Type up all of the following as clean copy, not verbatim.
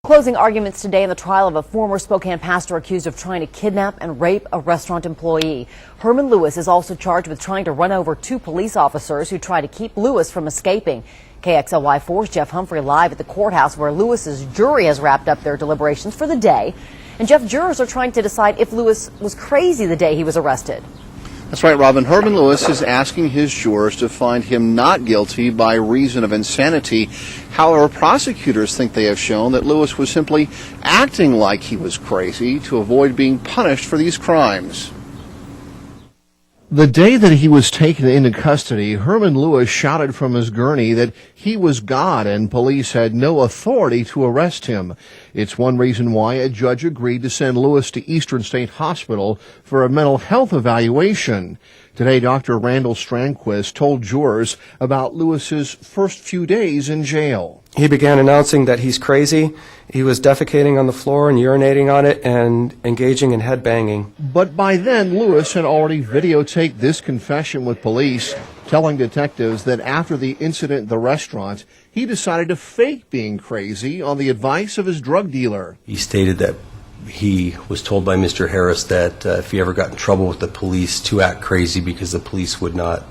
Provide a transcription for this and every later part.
Closing arguments today in the trial of a former Spokane pastor accused of trying to kidnap and rape a restaurant employee. Herman Lewis is also charged with trying to run over two police officers who tried to keep Lewis from escaping. KXLY4's Jeff Humphrey live at the courthouse where Lewis's jury has wrapped up their deliberations for the day. And Jeff, jurors are trying to decide if Lewis was crazy the day he was arrested. That's right, Robin. Herman Lewis is asking his jurors to find him not guilty by reason of insanity. However, prosecutors think they have shown that Lewis was simply acting like he was crazy to avoid being punished for these crimes. The day that he was taken into custody, Herman Lewis shouted from his gurney that he was God and police had no authority to arrest him. It's one reason why a judge agreed to send Lewis to Eastern State Hospital for a mental health evaluation. Today, Dr. Randall Strandquist told jurors about Lewis's first few days in jail. He began announcing that he's crazy. He was defecating on the floor and urinating on it and engaging in headbanging. But by then, Lewis had already videotaped this confession with police, telling detectives that after the incident at the restaurant, he decided to fake being crazy on the advice of his drug dealer. He stated that he was told by Mr. Harris that if he ever got in trouble with the police, to act crazy because the police would not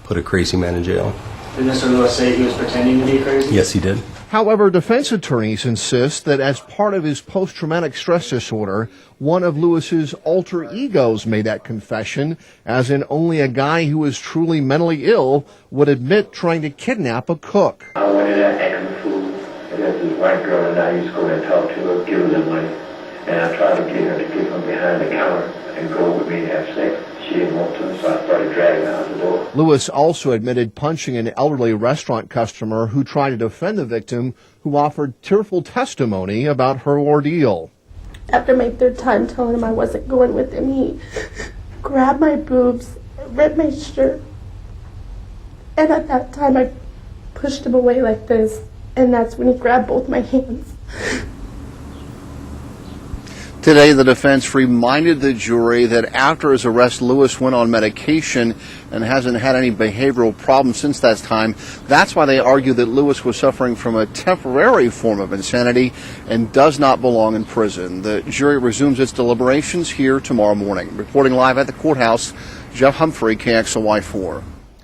put a crazy man in jail. Did Mr. Lewis say he was pretending to be crazy? Yes, he did. However, defense attorneys insist that as part of his post-traumatic stress disorder, one of Lewis's alter egos made that confession, as in only a guy who is truly mentally ill would admit trying to kidnap a cook. I went in there asking for food, and there's this white girl, and I used to go and talk to her, give her the money, and I tried to get her to get from behind the counter and go with me and have sex. She didn't want to, so I started dragging her out the door. Lewis also admitted punching an elderly restaurant customer who tried to defend the victim, who offered tearful testimony about her ordeal. After my third time telling him I wasn't going with him, he grabbed my boobs, ripped my shirt, and at that time I pushed him away like this, and that's when he grabbed both my hands. Today, the defense reminded the jury that after his arrest, Lewis went on medication and hasn't had any behavioral problems since that time. That's why they argue that Lewis was suffering from a temporary form of insanity and does not belong in prison. The jury resumes its deliberations here tomorrow morning. Reporting live at the courthouse, Jeff Humphrey, KXLY4.